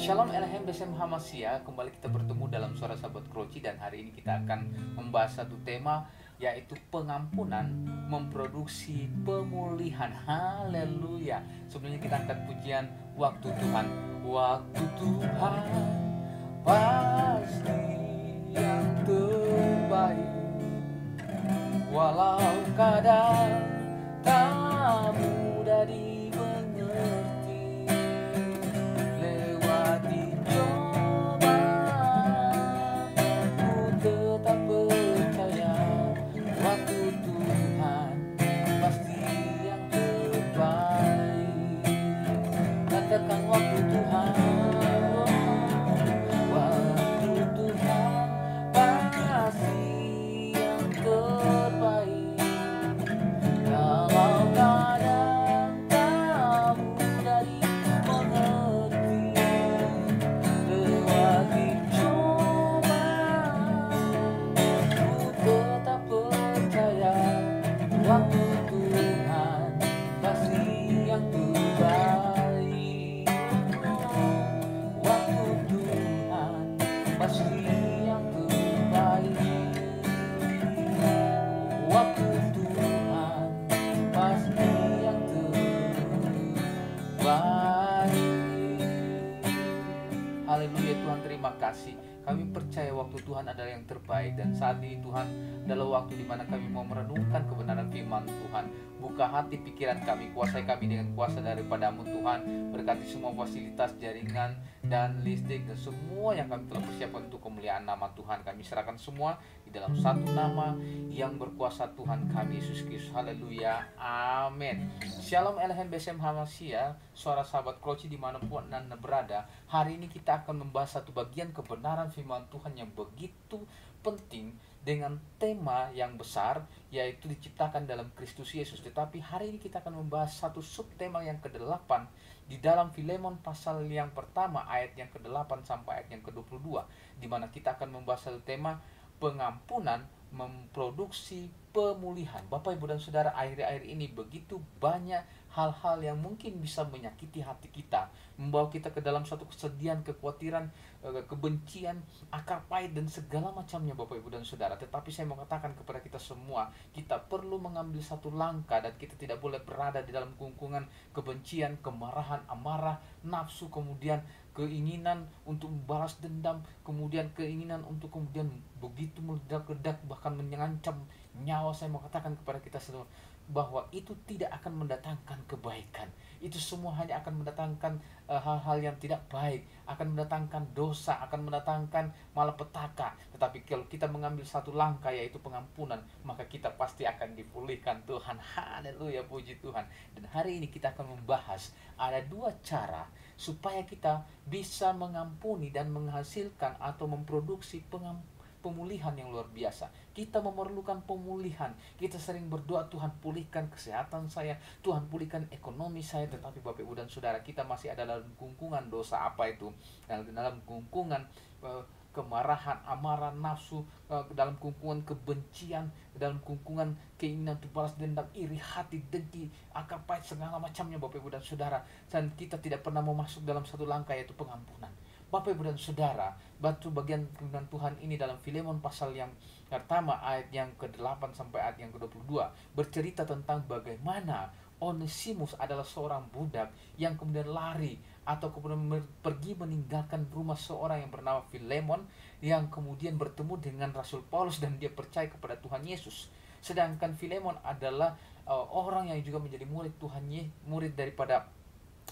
Shalom Elohim Besem Hamasia. Kembali kita bertemu dalam Suara Sahabat Kroci. Dan hari ini kita akan membahas satu tema, yaitu pengampunan memproduksi pemulihan. Haleluya. Sebelumnya kita angkat pujian Waktu Tuhan. Waktu Tuhan pasti yang terbaik, walau kadang tak mudah dimengerti. Lewati cobaan, ku tetap percaya waktu Tuhan pasti yang terbaik. Katakan waktu Tuhan, waktu Tuhan pasti yang terbaik. Kalau kadang tak mudah dimengerti, lewati cobaan, ku tetap percaya waktu Tuhan pasti yang terbaik. Waktu Tuhan pasti yang terbaik. Waktu Tuhan pasti yang terbaik. Haleluya Tuhan, terima kasih. Kami percaya waktu Tuhan adalah yang terbaik. Dan saat ini Tuhan adalah waktu di mana kami mau merenungkan kebenaran firman Tuhan. Buka hati pikiran kami, kuasai kami dengan kuasa daripada-Mu Tuhan. Berkati semua fasilitas, jaringan, dan listrik, dan semua yang kami telah persiapkan untuk kemuliaan nama Tuhan. Kami serahkan semua di dalam satu nama yang berkuasa, Tuhan kami Yesus Kristus. Haleluya, amin. Shalom Elohim Besem Hamasia, Suara Sahabat Kroci dimanapun Anda berada. Hari ini kita akan membahas satu bagian kebenaran firman Tuhan yang begitu penting, dengan tema yang besar, yaitu diciptakan dalam Kristus Yesus. Tetapi hari ini kita akan membahas satu subtema yang ke-8 di dalam Filemon pasal yang pertama, ayat yang ke-8 sampai ayat yang ke-22, di mana kita akan membahas satu tema, pengampunan memproduksi pemulihan. Bapak, Ibu, dan Saudara, akhir-akhir ini begitu banyak hal-hal yang mungkin bisa menyakiti hati kita, membawa kita ke dalam satu kesedihan, kekhawatiran, kebencian, akar pahit, dan segala macamnya, Bapak, Ibu, dan Saudara. Tetapi saya mau katakan kepada kita semua, kita perlu mengambil satu langkah, dan kita tidak boleh berada di dalam kungkungan kebencian, kemarahan, amarah, nafsu, kemudian keinginan untuk membalas dendam, kemudian keinginan untuk kemudian begitu meledak-ledak, bahkan mengancam nyawa. Saya mau katakan kepada kita semua bahwa itu tidak akan mendatangkan kebaikan. Itu semua hanya akan mendatangkan hal-hal yang tidak baik, akan mendatangkan dosa, akan mendatangkan malapetaka. Tetapi kalau kita mengambil satu langkah, yaitu pengampunan, maka kita pasti akan dipulihkan, Tuhan. Haleluya, puji Tuhan. Dan hari ini kita akan membahas ada dua cara supaya kita bisa mengampuni dan menghasilkan atau memproduksi pemulihan yang luar biasa. Kita memerlukan pemulihan. Kita sering berdoa, Tuhan pulihkan kesehatan saya, Tuhan pulihkan ekonomi saya. Tetapi Bapak, Ibu, dan Saudara, kita masih ada dalam kungkungan dosa. Apa itu? Dalam kungkungan kemarahan, amarah, nafsu, dalam kungkungan kebencian, dalam kungkungan keinginan untuk balas dendam, iri hati, dengki, akar pahit, segala macamnya, Bapak, Ibu, dan Saudara. Dan kita tidak pernah mau masuk dalam satu langkah, yaitu pengampunan. Bapak, Ibu, dan Saudara, batu bagian firman Tuhan ini dalam Filemon pasal yang pertama, ayat yang ke-8 sampai ayat yang ke-22, bercerita tentang bagaimana Onesimus adalah seorang budak yang kemudian lari atau kemudian pergi meninggalkan rumah seorang yang bernama Filemon, yang kemudian bertemu dengan Rasul Paulus dan dia percaya kepada Tuhan Yesus. Sedangkan Filemon adalah orang yang juga menjadi murid murid daripada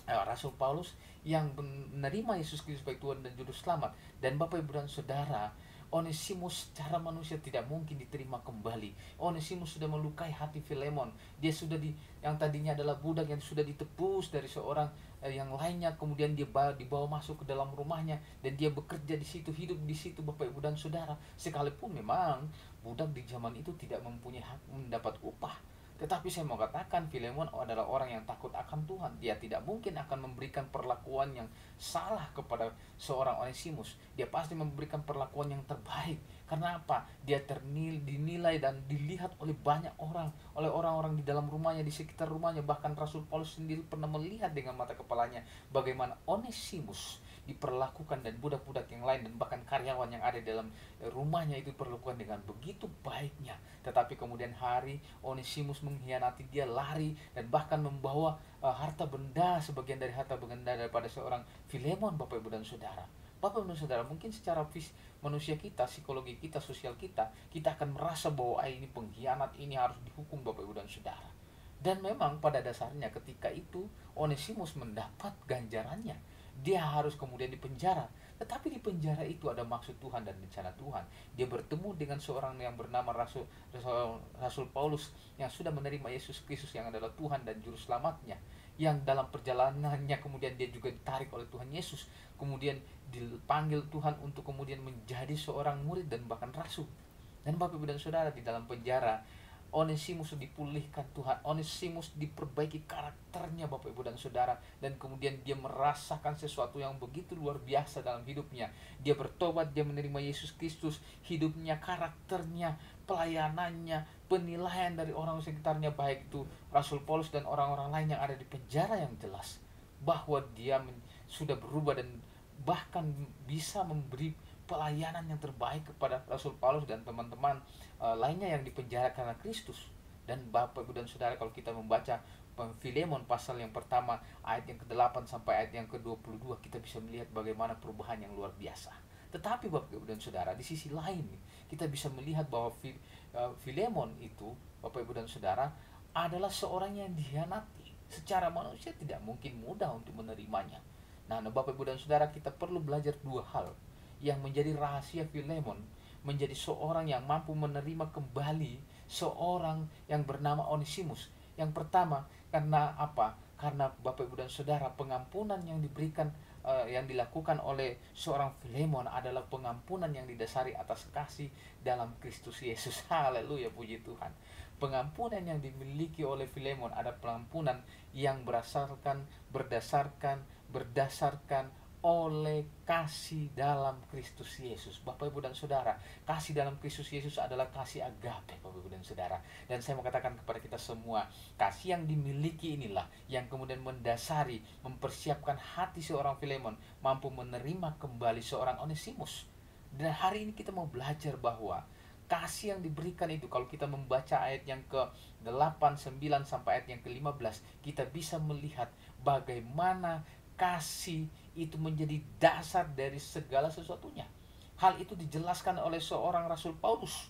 Rasul Paulus, yang menerima Yesus Kristus sebagai Tuhan dan Juru Selamat. Dan Bapak, Ibu, dan Saudara, Onesimus secara manusia tidak mungkin diterima kembali. Onesimus sudah melukai hati Filemon. Dia sudah yang tadinya adalah budak, yang sudah ditebus dari seorang yang lainnya, kemudian dia dibawa masuk ke dalam rumahnya, dan dia bekerja di situ, hidup di situ, Bapak, Ibu, dan Saudara. Sekalipun memang budak di zaman itu tidak mempunyai hak mendapat upah, tetapi saya mau katakan, Filemon adalah orang yang takut akan Tuhan. Dia tidak mungkin akan memberikan perlakuan yang salah kepada seorang Onesimus. Dia pasti memberikan perlakuan yang terbaik. Karena apa? Dia dinilai dan dilihat oleh banyak orang, oleh orang-orang di dalam rumahnya, di sekitar rumahnya. Bahkan Rasul Paulus sendiri pernah melihat dengan mata kepalanya bagaimana Onesimus diperlakukan, dan budak-budak yang lain dan bahkan karyawan yang ada dalam rumahnya itu diperlakukan dengan begitu baiknya. Tetapi kemudian hari Onesimus mengkhianati, dia lari dan bahkan membawa harta benda, sebagian dari harta benda daripada seorang Filemon, Bapak Ibu dan Saudara. Bapak Ibu dan Saudara, mungkin secara manusia kita, psikologi kita, sosial kita, kita akan merasa bahwa ini pengkhianat, ini harus dihukum, Bapak Ibu dan Saudara. Dan memang pada dasarnya ketika itu Onesimus mendapat ganjarannya. Dia harus kemudian dipenjara. Tetapi di penjara itu ada maksud Tuhan dan rencana Tuhan. Dia bertemu dengan seorang yang bernama Rasul Paulus, yang sudah menerima Yesus Kristus yang adalah Tuhan dan Juru Selamatnya. Yang dalam perjalanannya kemudian dia juga ditarik oleh Tuhan Yesus. Kemudian dipanggil Tuhan untuk kemudian menjadi seorang murid dan bahkan rasul. Dan Bapak Ibu dan Saudara, di dalam penjara Onesimus dipulihkan Tuhan. Onesimus diperbaiki karakternya, Bapak Ibu dan Saudara, dan kemudian dia merasakan sesuatu yang begitu luar biasa dalam hidupnya. Dia bertobat, dia menerima Yesus Kristus. Hidupnya, karakternya, pelayanannya, penilaian dari orang sekitarnya, baik itu Rasul Paulus dan orang-orang lain yang ada di penjara, yang jelas bahwa dia sudah berubah dan bahkan bisa memberi pelayanan yang terbaik kepada Rasul Paulus dan teman-teman lainnya yang dipenjara karena Kristus. Dan Bapak Ibu dan Saudara, kalau kita membaca Filemon pasal yang pertama ayat yang ke-8 sampai ayat yang ke-22, kita bisa melihat bagaimana perubahan yang luar biasa. Tetapi Bapak Ibu dan Saudara, di sisi lain kita bisa melihat bahwa Filemon itu, Bapak Ibu dan Saudara, adalah seorang yang dikhianati. Secara manusia tidak mungkin mudah untuk menerimanya. Nah, Bapak Ibu dan Saudara, kita perlu belajar dua hal yang menjadi rahasia Filemon menjadi seorang yang mampu menerima kembali seorang yang bernama Onesimus. Yang pertama, karena apa? Karena Bapak Ibu dan Saudara, pengampunan yang diberikan yang dilakukan oleh seorang Filemon adalah pengampunan yang didasari atas kasih dalam Kristus Yesus. Haleluya, puji Tuhan. Pengampunan yang dimiliki oleh Filemon ada pengampunan yang berdasarkan oleh kasih dalam Kristus Yesus. Bapak Ibu dan Saudara, kasih dalam Kristus Yesus adalah kasih agape, Bapak Ibu dan Saudara. Dan saya mau katakan kepada kita semua, kasih yang dimiliki inilah yang kemudian mendasari, mempersiapkan hati seorang Filemon mampu menerima kembali seorang Onesimus. Dan hari ini kita mau belajar bahwa kasih yang diberikan itu, kalau kita membaca ayat yang ke-8, 9 sampai ayat yang ke-15, kita bisa melihat bagaimana kasih itu menjadi dasar dari segala sesuatunya. Hal itu dijelaskan oleh seorang Rasul Paulus,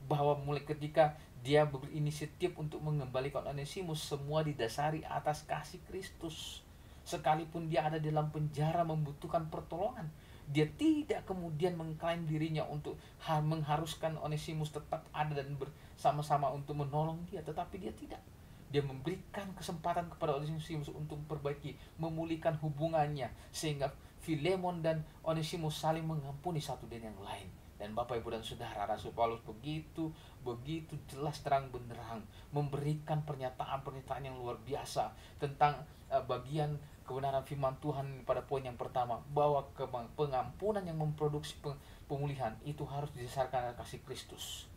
bahwa mulai ketika dia berinisiatif untuk mengembalikan Onesimus, semua didasari atas kasih Kristus. Sekalipun dia ada dalam penjara membutuhkan pertolongan, dia tidak kemudian mengklaim dirinya untuk mengharuskan Onesimus tetap ada dan bersama-sama untuk menolong dia, tetapi dia tidak. Dia memberikan kesempatan kepada Onesimus untuk memperbaiki, memulihkan hubungannya, sehingga Filemon dan Onesimus saling mengampuni satu dan yang lain. Dan Bapak Ibu dan Saudara, Rasul Paulus begitu jelas terang benderang memberikan pernyataan-pernyataan yang luar biasa tentang bagian kebenaran firman Tuhan pada poin yang pertama, bahwa pengampunan yang memproduksi pemulihan itu harus didasarkan atas kasih Kristus.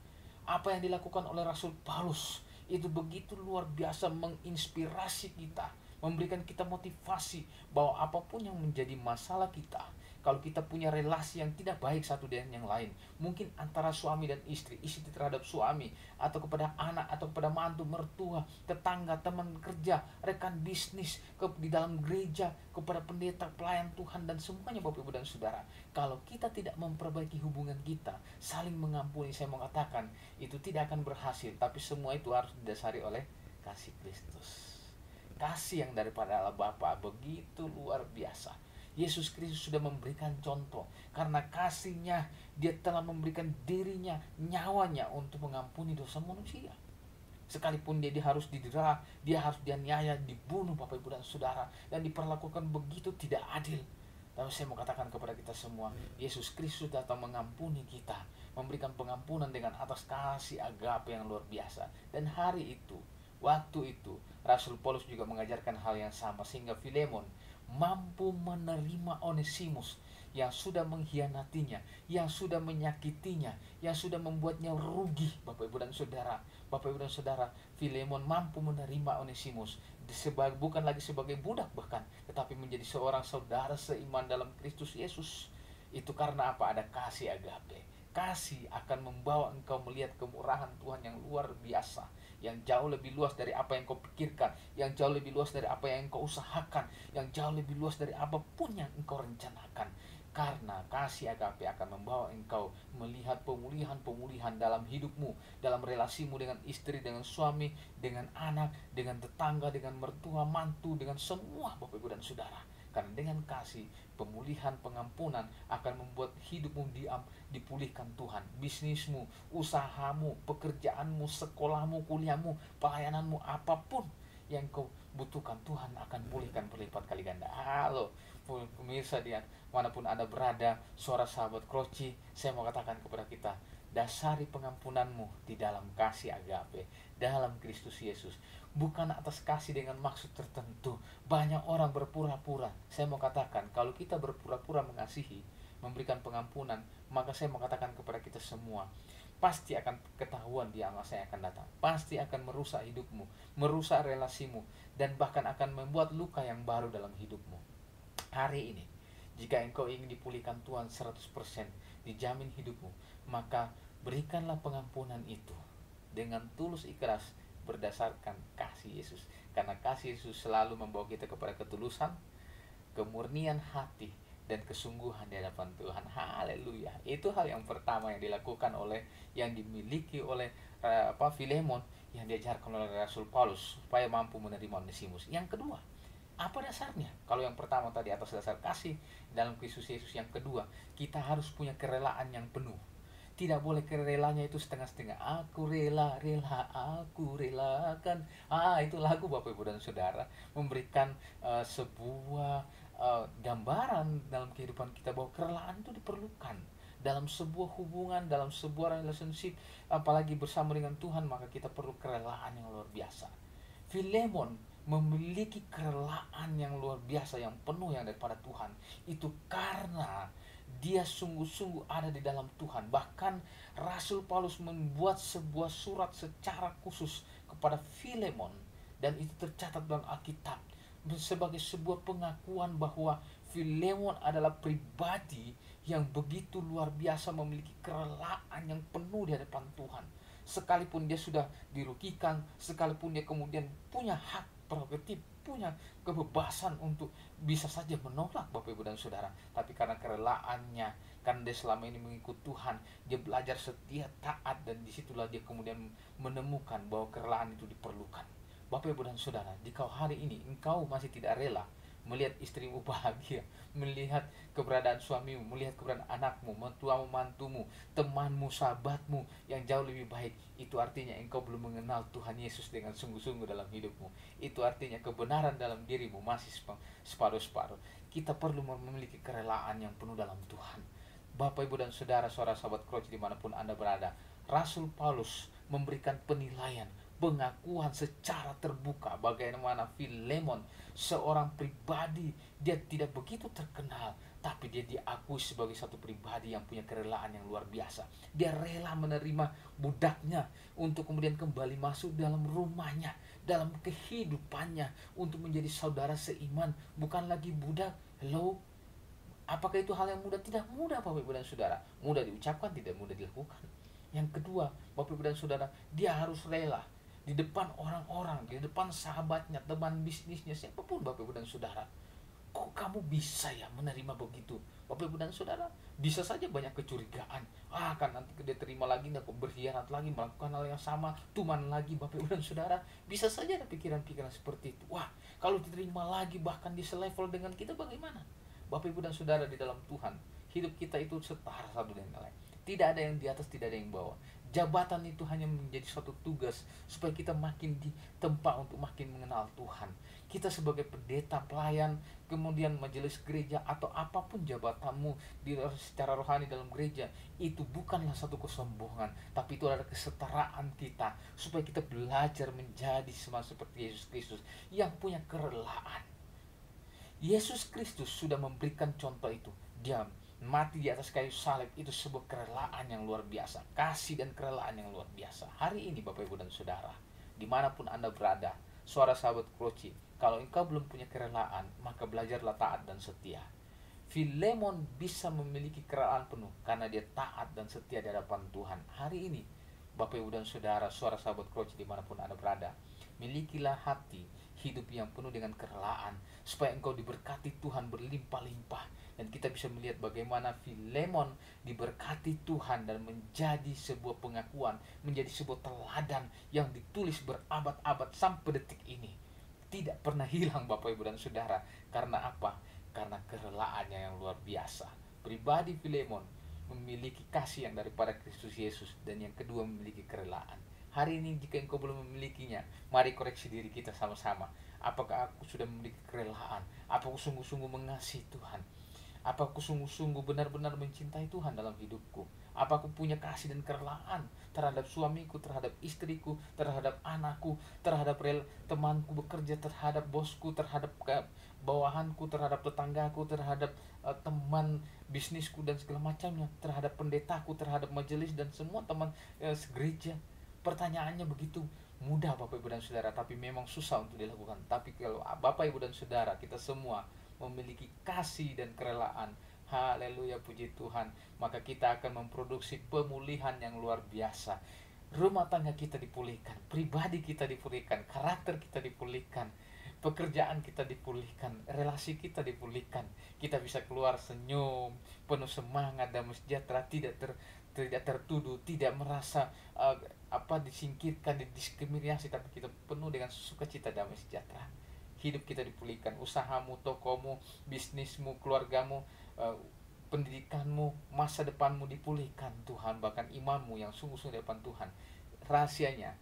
Apa yang dilakukan oleh Rasul Paulus itu begitu luar biasa menginspirasi kita, memberikan kita motivasi bahwa apapun yang menjadi masalah kita, kalau kita punya relasi yang tidak baik satu dengan yang lain, mungkin antara suami dan istri terhadap suami, atau kepada anak, atau kepada mantu, mertua, tetangga, teman kerja, rekan bisnis, di dalam gereja, kepada pendeta, pelayan Tuhan, dan semuanya Bapak Ibu dan Saudara, kalau kita tidak memperbaiki hubungan kita, saling mengampuni, saya mengatakan itu tidak akan berhasil. Tapi semua itu harus didasari oleh kasih Kristus. Kasih yang daripada Allah Bapa begitu luar biasa. Yesus Kristus sudah memberikan contoh. Karena kasihnya, dia telah memberikan dirinya, nyawanya untuk mengampuni dosa manusia. Sekalipun dia harus didera, dia harus dianiaya, dibunuh Bapak Ibu dan Saudara, dan diperlakukan begitu tidak adil. Tapi saya mau katakan kepada kita semua, Yesus Kristus datang mengampuni kita, memberikan pengampunan dengan atas kasih agape yang luar biasa. Dan hari itu, waktu itu, Rasul Paulus juga mengajarkan hal yang sama, sehingga Filemon mampu menerima Onesimus yang sudah mengkhianatinya, yang sudah menyakitinya, yang sudah membuatnya rugi. Bapak Ibu dan Saudara, Filemon mampu menerima Onesimus bukan lagi sebagai budak bahkan, tetapi menjadi seorang saudara seiman dalam Kristus Yesus. Itu karena apa? Ada kasih agape. Kasih akan membawa engkau melihat kemurahan Tuhan yang luar biasa, yang jauh lebih luas dari apa yang kau pikirkan, yang jauh lebih luas dari apa yang engkau usahakan, yang jauh lebih luas dari apapun yang engkau rencanakan. Karena kasih agape akan membawa engkau melihat pemulihan-pemulihan dalam hidupmu, dalam relasimu dengan istri, dengan suami, dengan anak, dengan tetangga, dengan mertua, mantu, dengan semua Bapak Ibu dan Saudara. Karena dengan kasih, pemulihan, pengampunan akan membuat hidupmu dipulihkan Tuhan. Bisnismu, usahamu, pekerjaanmu, sekolahmu, kuliahmu, pelayananmu, apapun yang kau butuhkan, Tuhan akan pulihkan berlipat kali ganda. Halo pemirsa, dia manapun Anda berada, suara sahabat Kroci, saya mau katakan kepada kita, dasari pengampunanmu di dalam kasih agape dalam Kristus Yesus, bukan atas kasih dengan maksud tertentu. Banyak orang berpura-pura. Saya mau katakan, kalau kita berpura-pura mengasihi, memberikan pengampunan, maka saya mau katakan kepada kita semua, pasti akan ketahuan di masa yang akan datang. Pasti akan merusak hidupmu, merusak relasimu, dan bahkan akan membuat luka yang baru dalam hidupmu. Hari ini, jika engkau ingin dipulihkan Tuhan 100%, dijamin hidupmu, maka berikanlah pengampunan itu dengan tulus ikhlas berdasarkan kasih Yesus. Karena kasih Yesus selalu membawa kita kepada ketulusan, kemurnian hati, dan kesungguhan di hadapan Tuhan. Haleluya. Itu hal yang pertama yang dilakukan oleh, yang dimiliki oleh Filemon, yang diajarkan oleh Rasul Paulus supaya mampu menerima Onesimus. Yang kedua, apa dasarnya? Kalau yang pertama tadi atas dasar kasih dalam Kristus Yesus, yang kedua, kita harus punya kerelaan yang penuh. Tidak boleh kerelanya itu setengah-setengah. Aku rela, aku relakan. Itu lagu Bapak Ibu dan Saudara, memberikan sebuah gambaran dalam kehidupan kita bahwa kerelaan itu diperlukan dalam sebuah hubungan, dalam sebuah relationship, apalagi bersama dengan Tuhan, maka kita perlu kerelaan yang luar biasa. Filemon memiliki kerelaan yang luar biasa, yang penuh yang daripada Tuhan. Itu karena dia sungguh-sungguh ada di dalam Tuhan. Bahkan Rasul Paulus membuat sebuah surat secara khusus kepada Filemon, dan itu tercatat dalam Alkitab sebagai sebuah pengakuan bahwa Filemon adalah pribadi yang begitu luar biasa, memiliki kerelaan yang penuh di hadapan Tuhan. Sekalipun dia sudah dirugikan, sekalipun dia kemudian punya hak prerogatif, punya kebebasan untuk bisa saja menolak Bapak Ibu dan Saudara, tapi karena kerelaannya, karena dia selama ini mengikut Tuhan, dia belajar setia, taat, dan disitulah dia kemudian menemukan bahwa kerelaan itu diperlukan. Bapak Ibu dan Saudara, jika hari ini engkau masih tidak rela melihat istrimu bahagia, melihat keberadaan suamimu, melihat keberadaan anakmu, mentuamu, mantumu, temanmu, sahabatmu yang jauh lebih baik, itu artinya engkau belum mengenal Tuhan Yesus dengan sungguh-sungguh dalam hidupmu. Itu artinya kebenaran dalam dirimu masih separuh-separuh. Kita perlu memiliki kerelaan yang penuh dalam Tuhan. Bapak Ibu dan Saudara, suara sahabat Kroci dimanapun Anda berada, Rasul Paulus memberikan penilaian, pengakuan secara terbuka bagaimana Filemon, seorang pribadi, dia tidak begitu terkenal, tapi dia diakui sebagai satu pribadi yang punya kerelaan yang luar biasa. Dia rela menerima budaknya untuk kemudian kembali masuk dalam rumahnya, dalam kehidupannya, untuk menjadi saudara seiman, bukan lagi budak. Hello, apakah itu hal yang mudah? Tidak mudah Bapak Ibu dan Saudara. Mudah diucapkan, tidak mudah dilakukan. Yang kedua, Bapak Ibu dan Saudara, dia harus rela di depan orang-orang, di depan sahabatnya, teman bisnisnya, siapapun Bapak Ibu dan Saudara. Kok kamu bisa ya menerima begitu? Bapak Ibu dan Saudara, bisa saja banyak kecurigaan. Kan nanti dia terima lagi, dia berkhianat lagi, melakukan hal yang sama, tuman lagi Bapak Ibu dan Saudara. Bisa saja ada pikiran-pikiran seperti itu. Kalau diterima lagi bahkan di selevel dengan kita, bagaimana? Bapak Ibu dan Saudara, di dalam Tuhan, hidup kita itu setara satu dengan lain. Tidak ada yang di atas, tidak ada yang bawah. Jabatan itu hanya menjadi suatu tugas supaya kita makin ditempa untuk makin mengenal Tuhan. Kita sebagai pendeta, pelayan, kemudian majelis gereja, atau apapun jabatanmu secara rohani dalam gereja, itu bukanlah satu kesombongan, tapi itu adalah kesetaraan kita, supaya kita belajar menjadi sama seperti Yesus Kristus yang punya kerelaan. Yesus Kristus sudah memberikan contoh itu. Dia mati di atas kayu salib, itu sebuah kerelaan yang luar biasa, kasih dan kerelaan yang luar biasa. Hari ini Bapak Ibu dan Saudara, dimanapun Anda berada, suara sahabat Kroci, kalau engkau belum punya kerelaan, maka belajarlah taat dan setia. Filemon bisa memiliki kerelaan penuh karena dia taat dan setia di hadapan Tuhan. Hari ini, Bapak Ibu dan Saudara, suara sahabat Kroci dimanapun Anda berada, milikilah hati hidup yang penuh dengan kerelaan, supaya engkau diberkati Tuhan berlimpah-limpah. Dan kita bisa melihat bagaimana Filemon diberkati Tuhan dan menjadi sebuah pengakuan, menjadi sebuah teladan yang ditulis berabad-abad sampai detik ini. Tidak pernah hilang Bapak Ibu dan Saudara. Karena apa? Karena kerelaannya yang luar biasa. Pribadi Filemon memiliki kasih yang daripada Kristus Yesus, dan yang kedua memiliki kerelaan. Hari ini jika engkau belum memilikinya, mari koreksi diri kita sama-sama. Apakah aku sudah memiliki kerelaan? Apakah aku sungguh-sungguh mengasihi Tuhan? Apa aku sungguh-sungguh benar-benar mencintai Tuhan dalam hidupku? Apa aku punya kasih dan kerelaan terhadap suamiku, terhadap istriku, terhadap anakku, terhadap temanku bekerja, terhadap bosku, terhadap bawahanku, terhadap tetanggaku, terhadap teman bisnisku dan segala macamnya, terhadap pendetaku, terhadap majelis dan semua teman segereja. Pertanyaannya begitu mudah Bapak Ibu dan Saudara, tapi memang susah untuk dilakukan. Tapi kalau Bapak Ibu dan Saudara, kita semua memiliki kasih dan kerelaan, haleluya, puji Tuhan, maka kita akan memproduksi pemulihan yang luar biasa. Rumah tangga kita dipulihkan, pribadi kita dipulihkan, karakter kita dipulihkan, pekerjaan kita dipulihkan, relasi kita dipulihkan. Kita bisa keluar senyum, penuh semangat, damai sejahtera, tidak tertuduh, tidak merasa disingkirkan, didiskriminasi, tapi kita penuh dengan sukacita, damai sejahtera. Hidup kita dipulihkan, usahamu, tokomu, bisnismu, keluargamu, pendidikanmu, masa depanmu dipulihkan Tuhan. Bahkan imanmu yang sungguh-sungguh di depan Tuhan. Rahasianya,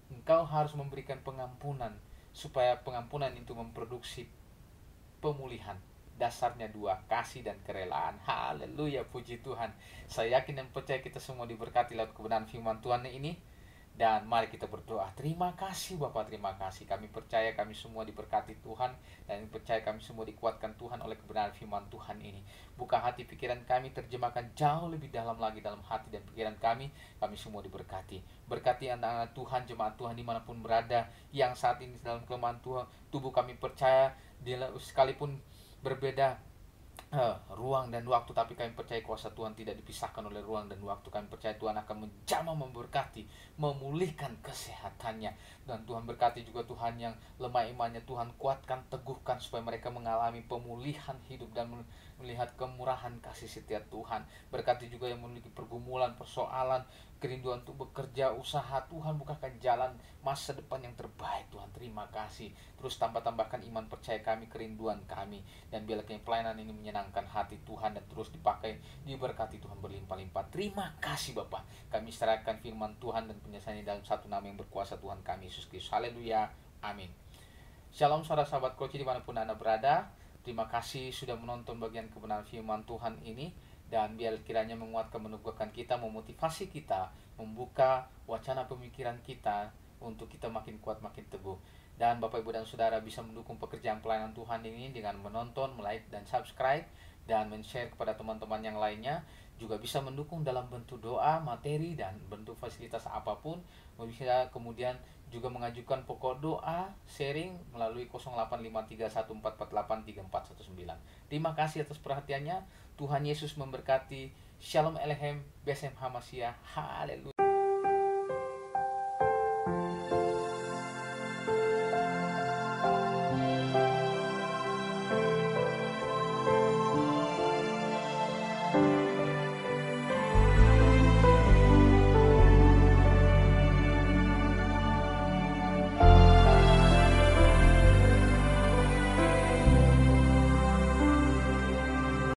engkau harus memberikan pengampunan, supaya pengampunan itu memproduksi pemulihan. Dasarnya dua, kasih dan kerelaan. Haleluya, puji Tuhan. Saya yakin dan percaya kita semua diberkati lewat kebenaran firman Tuhan ini. Dan mari kita berdoa. Terima kasih Bapak, terima kasih. Kami percaya kami semua diberkati Tuhan, dan percaya kami semua dikuatkan Tuhan oleh kebenaran firman Tuhan ini. Buka hati pikiran kami, terjemahkan jauh lebih dalam lagi dalam hati dan pikiran kami semua diberkati. Berkati anak-anak Tuhan, jemaat Tuhan dimanapun berada, yang saat ini dalam kelemahan Tuhan, tubuh kami percaya, sekalipun berbeda ruang dan waktu, tapi kami percaya kuasa Tuhan tidak dipisahkan oleh ruang dan waktu. Kami percaya Tuhan akan menjamah, memberkati, memulihkan kesehatannya. Dan Tuhan berkati juga Tuhan yang lemah imannya, Tuhan kuatkan, teguhkan, supaya mereka mengalami pemulihan hidup dan melihat kemurahan kasih setia Tuhan. Berkati juga yang memiliki pergumulan, persoalan, kerinduan untuk bekerja, usaha, Tuhan bukakan jalan masa depan yang terbaik Tuhan. Terima kasih. Terus tambahkan iman percaya kami, kerinduan kami, dan biarlah pelayanan ini menyenangkan hati Tuhan dan terus dipakai, diberkati Tuhan berlimpah-limpah. Terima kasih Bapa. Kami serahkan firman Tuhan dan penyelesaiannya dalam satu nama yang berkuasa Tuhan kami, Yesus Kristus. Haleluya, amin. Shalom saudara sahabat Kroci dimanapun Anda berada. Terima kasih sudah menonton bagian kebenaran firman Tuhan ini. Dan biar kiranya menguatkan, meneguhkan kita, memotivasi kita, membuka wacana pemikiran kita, untuk kita makin kuat, makin teguh. Dan Bapak Ibu dan Saudara bisa mendukung pekerjaan pelayanan Tuhan ini dengan menonton, like, dan subscribe, dan men-share kepada teman-teman yang lainnya. Juga bisa mendukung dalam bentuk doa, materi, dan bentuk fasilitas apapun. Bisa kemudian juga mengajukan pokok doa, sharing melalui 085314483419. Terima kasih atas perhatiannya. Tuhan Yesus memberkati. Shalom Elohim, Besem Hamashiach. Haleluya.